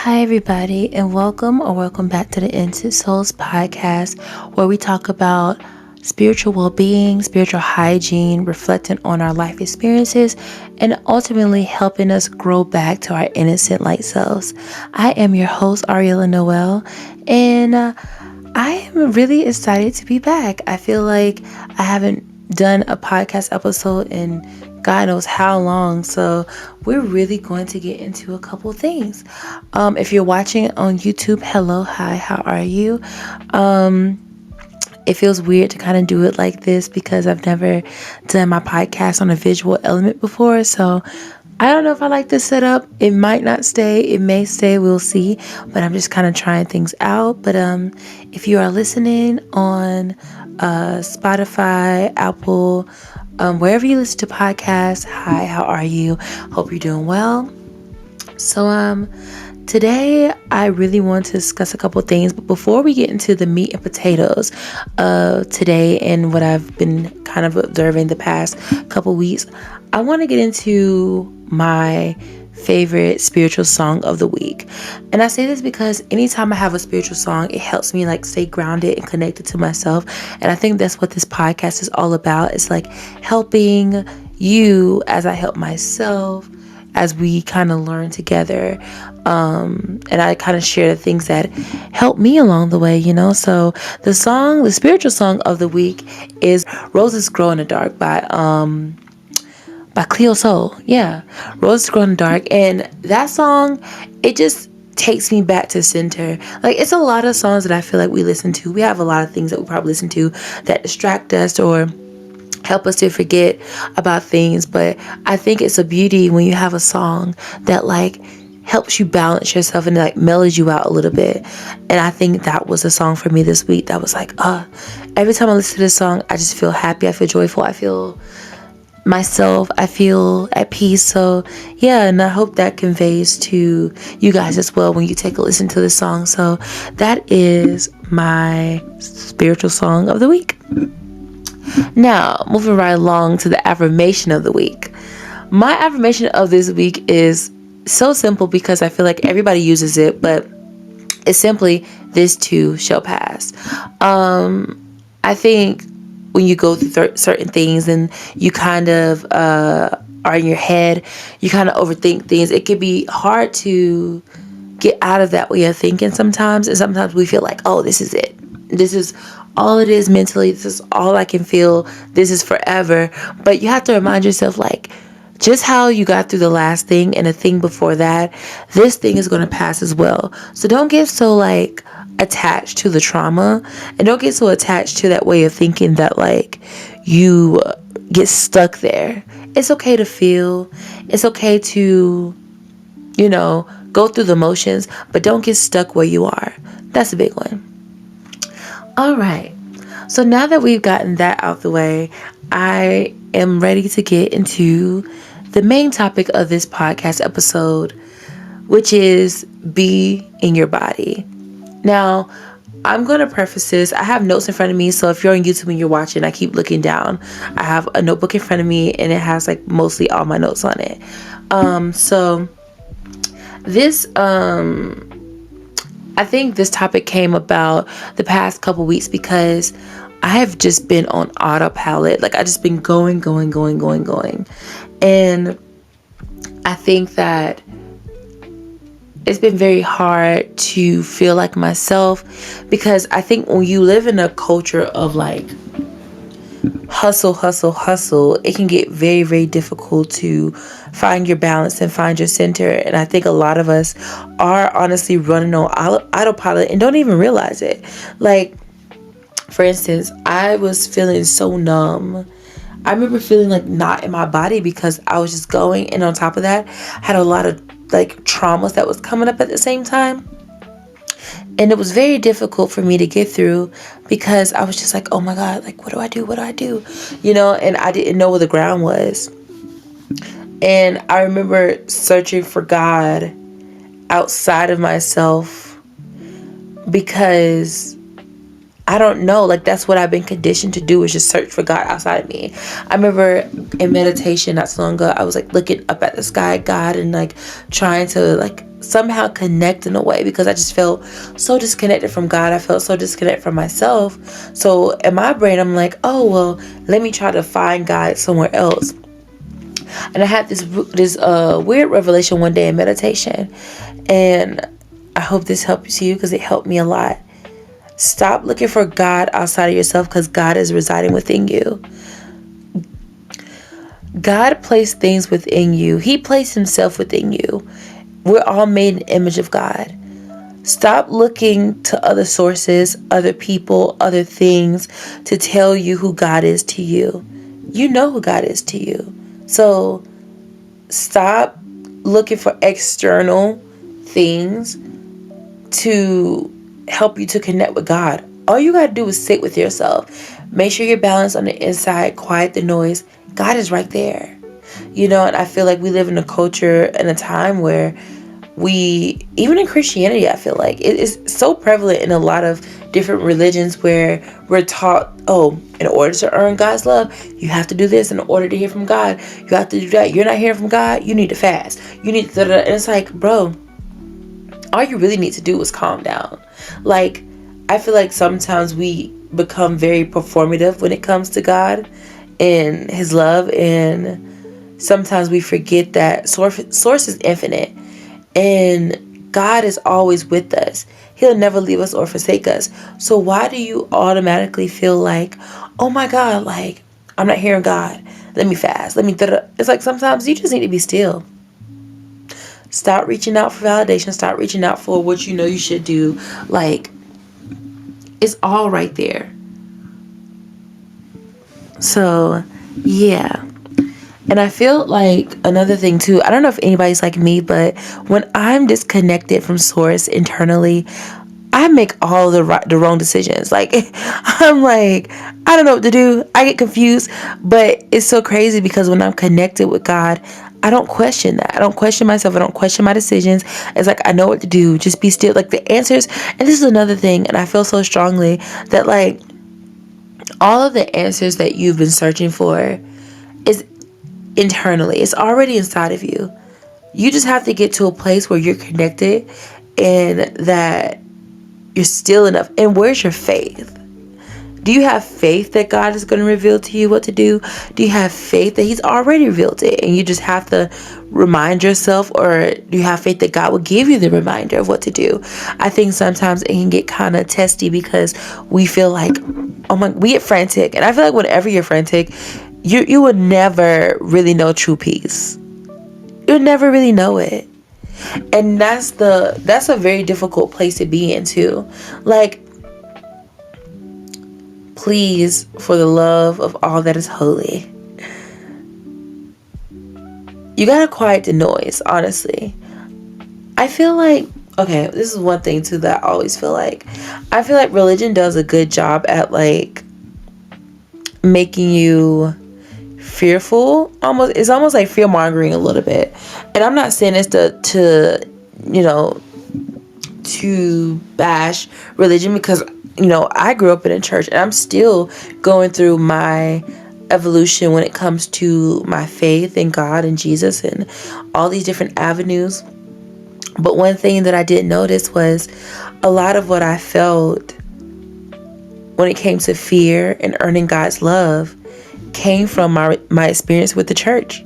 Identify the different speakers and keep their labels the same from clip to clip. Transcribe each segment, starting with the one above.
Speaker 1: Hi, everybody, and welcome back to the Into Souls podcast, where we talk about spiritual well being, spiritual hygiene, reflecting on our life experiences, and ultimately helping us grow back to our innocent light selves. I am your host, Ariella Noel, and I am really excited to be back. I feel like I haven't done a podcast episode in God knows how long. So we're really going to get into a couple things. If you're watching on YouTube, hello, hi, how are you? It feels weird to kind of do it like this because I've never done my podcast on a visual element before. So I don't know if I like this setup. It might not stay. It may stay. We'll see. But I'm just kind of trying things out. But if you are listening on Spotify, Apple, wherever you listen to podcasts, hi, how are you? Hope you're doing well. So today I really want to discuss a couple things, but before we get into the meat and potatoes of today and what I've been kind of observing the past couple weeks, I want to get into my favorite spiritual song of the week. And I say this because anytime I have a spiritual song, it helps me like stay grounded and connected to myself. And I think that's what this podcast is all about. It's like helping you as I help myself, as we kind of learn together. And I kind of share the things that help me along the way, you know. So the spiritual song of the week is Roses Grow in the Dark by Cleo Soul. Yeah, Roses Grow in the Dark. And that song, it just takes me back to center. Like, it's a lot of songs that I feel like we listen to. We have a lot of things that we probably listen to that distract us or help us to forget about things, but I think it's a beauty when you have a song that like helps you balance yourself and like mellows you out a little bit. And I think that was a song for me this week that was like, every time I listen to this song, I just feel happy, I feel joyful, I feel myself, I feel at peace. So yeah, and I hope that conveys to you guys as well when you take a listen to this song. So that is my spiritual song of the week. Now, moving right along to the affirmation of the week. My affirmation of this week is so simple because I feel like everybody uses it, but it's simply, this too shall pass. I think when you go through certain things and you kind of are in your head, you kind of overthink things. It can be hard to get out of that way of thinking sometimes. And sometimes we feel like, oh, this is it. This is all it is mentally. This is all I can feel. This is forever. But you have to remind yourself, like, just how you got through the last thing and the thing before that, this thing is going to pass as well. So don't get so, like, attached to the trauma. And don't get so attached to that way of thinking that, like, you get stuck there. It's okay to feel. It's okay to, go through the motions, but don't get stuck where you are. That's a big one. All right. So now that we've gotten that out the way, I am ready to get into the main topic of this podcast episode, which is be in your body. Now, I'm going to preface this. I have notes in front of me. So if you're on YouTube and you're watching, I keep looking down. I have a notebook in front of me and it has like mostly all my notes on it. So this, I think this topic came about the past couple weeks because I have just been on autopilot. Like, I just been going. And I think that it's been very hard to feel like myself because I think when you live in a culture of like hustle, it can get very, very difficult to find your balance and find your center. And I think a lot of us are honestly running on autopilot and don't even realize it. Like, for instance, I was feeling so numb. I remember feeling like not in my body because I was just going. And on top of that, I had a lot of like traumas that was coming up at the same time. And it was very difficult for me to get through because I was just like, oh my God, like, what do I do? And I didn't know where the ground was. And I remember searching for God outside of myself because I don't know. Like, that's what I've been conditioned to do, is just search for God outside of me. I remember in meditation not so long ago, I was like looking up at the sky, God, and like trying to like somehow connect in a way, because I just felt so disconnected from God. I felt so disconnected from myself. So in my brain, I'm like, oh, well, let me try to find God somewhere else. And I had this weird revelation one day in meditation. And I hope this helps you, because it helped me a lot. Stop looking for God outside of yourself, because God is residing within you. God placed things within you. He placed himself within you. We're all made in the image of God. Stop looking to other sources, other people, other things to tell you who God is to you. You know who God is to you. So stop looking for external things to help you to connect with God. All you got to do is sit with yourself. Make sure you're balanced on the inside, quiet the noise. God is right there. And I feel like we live in a culture and a time where even in Christianity, I feel like it is so prevalent in a lot of different religions, where we're taught, oh, in order to earn God's love, you have to do this. In order to hear from God, you have to do that. You're not hearing from God, you need to fast. You need to, and it's like, bro, all you really need to do is calm down. Like, I feel like sometimes we become very performative when it comes to God and his love, and sometimes we forget that source is infinite, and God is always with us. He'll never leave us or forsake us. So why do you automatically feel like, oh my God, like, I'm not hearing God, let me fast, let me It's like, sometimes you just need to be still. Stop reaching out for validation. Stop reaching out for what you know you should do. Like, it's all right there. So, yeah. And I feel like another thing too, I don't know if anybody's like me, but when I'm disconnected from source internally, I make all the wrong decisions. Like, I'm like, I don't know what to do. I get confused. But it's so crazy, because when I'm connected with God, I don't question that. I don't question myself. I don't question my decisions. It's like, I know what to do. Just be still. Like, the answers. And this is another thing. And I feel so strongly that, like, all of the answers that you've been searching for is internally. It's already inside of you. You just have to get to a place where you're connected and that you're still enough. And where's your faith? Do you have faith that God is going to reveal to you what to do? Do you have faith that he's already revealed it and you just have to remind yourself? Or do you have faith that God will give you the reminder of what to do? I think sometimes it can get kind of testy, because we feel like, we get frantic. And I feel like whenever you're frantic, you would never really know true peace. You'll never really know it. And that's a very difficult place to be in too. Like, please, for the love of all that is holy, you gotta quiet the noise, honestly. I feel like, okay, this is one thing too that I always feel like. I feel like religion does a good job at, like, making you fearful. It's almost like fear mongering a little bit. And I'm not saying this to bash religion, because I grew up in a church and I'm still going through my evolution when it comes to my faith in God and Jesus and all these different avenues. But one thing that I did notice was a lot of what I felt when it came to fear and earning God's love came from my experience with the church.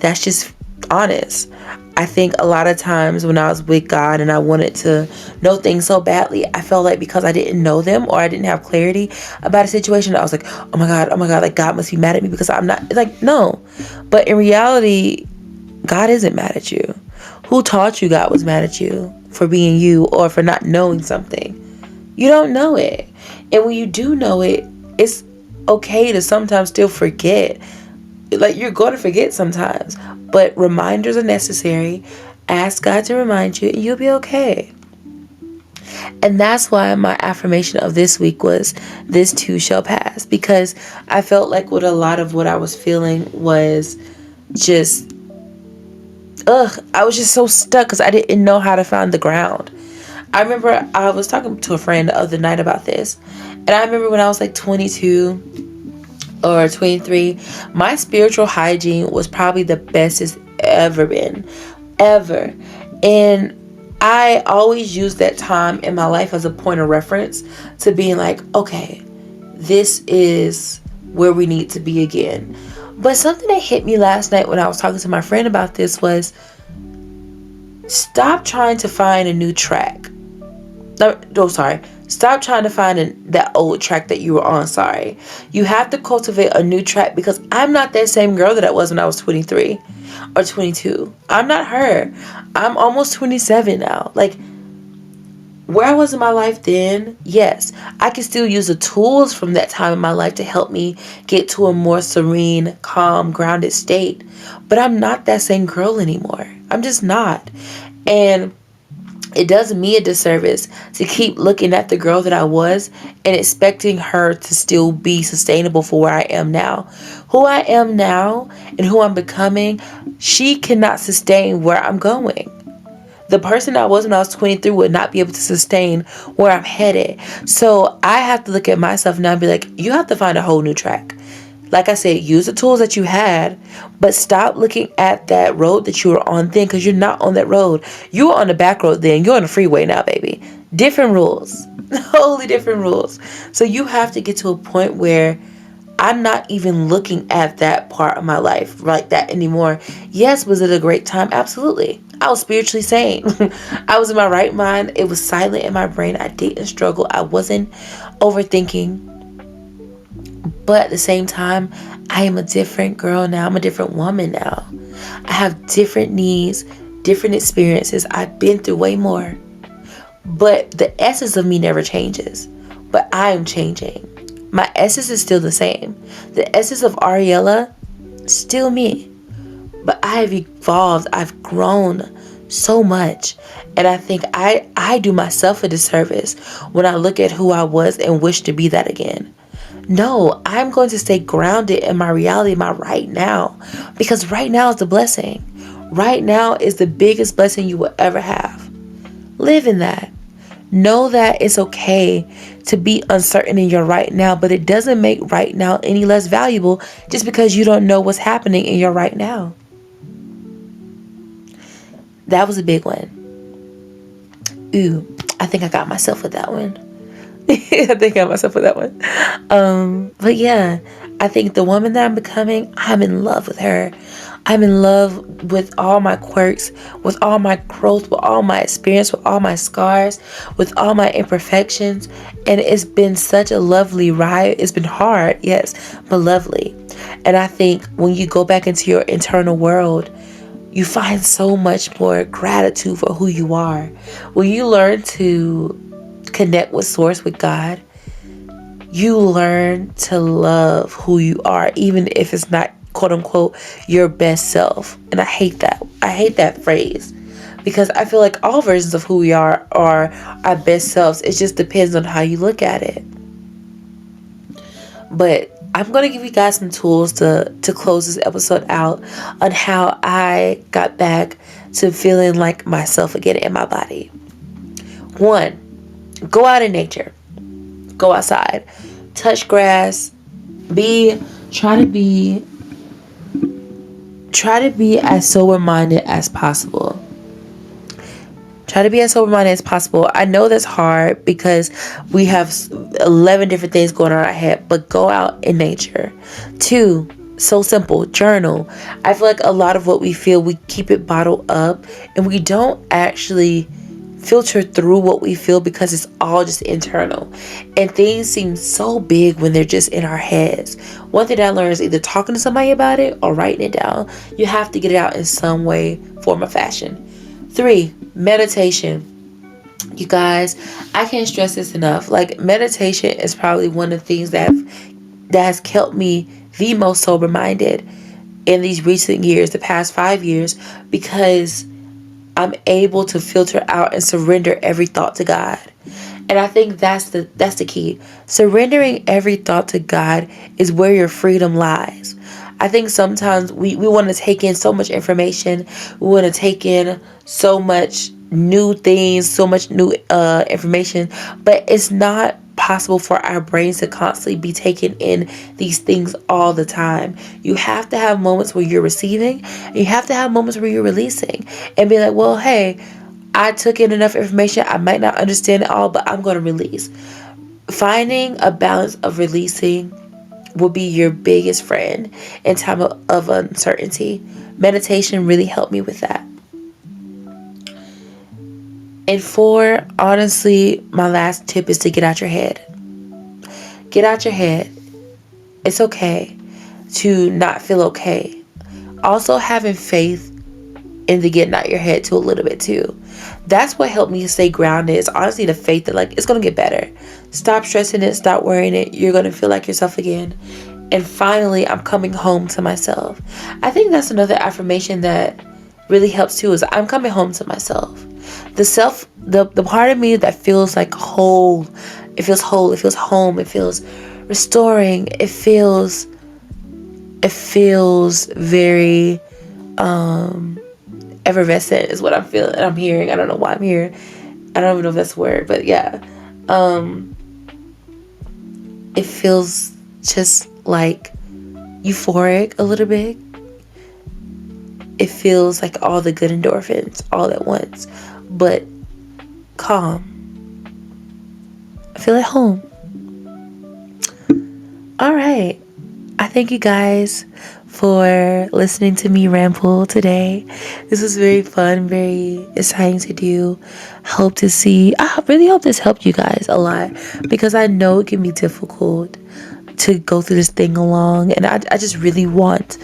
Speaker 1: That's just honest. I think a lot of times when I was with God and I wanted to know things so badly, I felt like because I didn't know them or I didn't have clarity about a situation, I was like, oh my God, like God must be mad at me because I'm not. Like, no. But in reality, God isn't mad at you. Who taught you God was mad at you for being you or for not knowing something? You don't know it. And when you do know it, it's okay to sometimes still forget. Like, you're going to forget sometimes, but reminders are necessary. Ask God to remind you and you'll be okay. And that's why my affirmation of this week was, this too shall pass, because I felt like with a lot of what I was feeling was just, I was just so stuck because I didn't know how to find the ground. I remember I was talking to a friend the other night about this. And I remember when I was like 22 or 23, my spiritual hygiene was probably the best it's ever been. Ever. And I always use that time in my life as a point of reference to being like, okay, this is where we need to be again. But something that hit me last night when I was talking to my friend about this was, stop trying to find a new track. No, sorry. Stop trying to find that old track that you were on. Sorry. You have to cultivate a new track, because I'm not that same girl that I was when I was 23 or 22. I'm not her. I'm almost 27 now. Like, where I was in my life then, yes, I can still use the tools from that time in my life to help me get to a more serene, calm, grounded state. But I'm not that same girl anymore. I'm just not. And it does me a disservice to keep looking at the girl that I was and expecting her to still be sustainable for where I am now. Who I am now and who I'm becoming, she cannot sustain where I'm going. The person I was when I was 23 would not be able to sustain where I'm headed. So I have to look at myself now and be like, you have to find a whole new track. Like I said, use the tools that you had, but stop looking at that road that you were on then, because you're not on that road. You were on the back road then. You're on the freeway now, baby. Different rules. Totally different rules. So you have to get to a point where I'm not even looking at that part of my life like that anymore. Yes, was it a great time? Absolutely. I was spiritually sane. I was in my right mind. It was silent in my brain. I didn't struggle. I wasn't overthinking. But at the same time, I am a different girl now. I'm a different woman now. I have different needs, different experiences. I've been through way more. But the essence of me never changes. But I am changing. My essence is still the same. The essence of Ariella, still me. But I have evolved. I've grown so much. And I think I do myself a disservice when I look at who I was and wish to be that again. No, I'm going to stay grounded in my reality, my right now. Because right now is the blessing. Right now is the biggest blessing you will ever have. Live in that. Know that it's okay to be uncertain in your right now, but it doesn't make right now any less valuable just because you don't know what's happening in your right now. That was a big one. Ooh, I think I got myself with that one. I think I got myself with that one. But yeah, I think the woman that I'm becoming, I'm in love with her. I'm in love with all my quirks, with all my growth, with all my experience, with all my scars, with all my imperfections. And it's been such a lovely ride. It's been hard, yes, but lovely. And I think when you go back into your internal world, you find so much more gratitude for who you are. When you learn to connect with Source, with God, you learn to love who you are, even if it's not quote unquote your best self. And I hate that. I hate that phrase, because I feel like all versions of who we are our best selves. It just depends on how you look at it. But I'm going to give you guys some tools to close this episode out on how I got back to feeling like myself again in my body. 1, go out in nature. Go outside. Touch grass. Try to be as sober-minded as possible. Try to be as sober-minded as possible. I know that's hard because we have 11 different things going on in our head, but go out in nature. 2, so simple, journal. I feel like a lot of what we feel, we keep it bottled up and we don't actually filter through what we feel because it's all just internal. And things seem so big when they're just in our heads. One thing I learned is either talking to somebody about it or writing it down. You have to get it out in some way, form, or fashion. 3, meditation. You guys, I can't stress this enough. Like, meditation is probably one of the things that has kept me the most sober-minded in these recent years, the past 5 years, because I'm able to filter out and surrender every thought to God. And I think that's the key. Surrendering every thought to God is where your freedom lies. I think sometimes we want to take in so much information. We want to take in so much new things, so much new information, but it's not possible for our brains to constantly be taking in these things all the time. You have to have moments where you're receiving, and you have to have moments where you're releasing, and be like, well, hey, I took in enough information. I might not understand it all, but I'm going to release. Finding a balance of releasing will be your biggest friend in time of uncertainty. Meditation really helped me with that. And four, honestly, my last tip is to get out your head. Get out your head. It's okay to not feel okay. Also, having faith in the getting out your head too a little bit too. That's what helped me to stay grounded. Is honestly the faith that like it's gonna get better. Stop stressing it. Stop worrying it. You're gonna feel like yourself again. And finally, I'm coming home to myself. I think that's another affirmation that really helps too. Is I'm coming home to myself. The part of me that feels like whole. It feels whole. It feels home. It feels restoring. It feels very effervescent is what I'm feeling. I'm hearing. I don't know why I'm here. I don't even know if that's a word, but yeah. It feels just like euphoric a little bit. It feels like all the good endorphins all at once, but calm. I feel at home. All right. I thank you guys for listening to me ramble today. This was very fun, very exciting to do. I really hope this helped you guys a lot, because I know it can be difficult to go through this thing along. And I just really want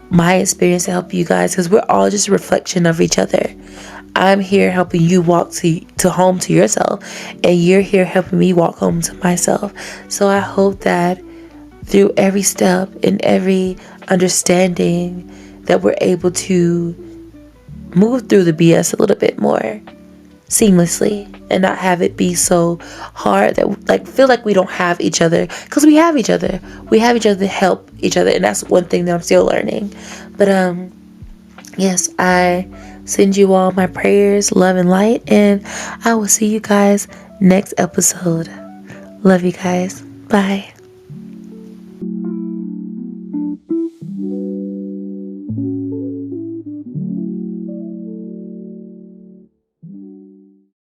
Speaker 1: my experience to help you guys, because we're all just a reflection of each other. I'm here helping you walk to home to yourself, and you're here helping me walk home to myself. So I hope that through every step and every understanding that we're able to move through the BS a little bit more seamlessly, and not have it be so hard that like feel like we don't have each other, because we have each other. We have each other to help each other, and that's one thing that I'm still learning. But yes, I send you all my prayers, love, and light, and I will see you guys next episode. Love you guys. Bye.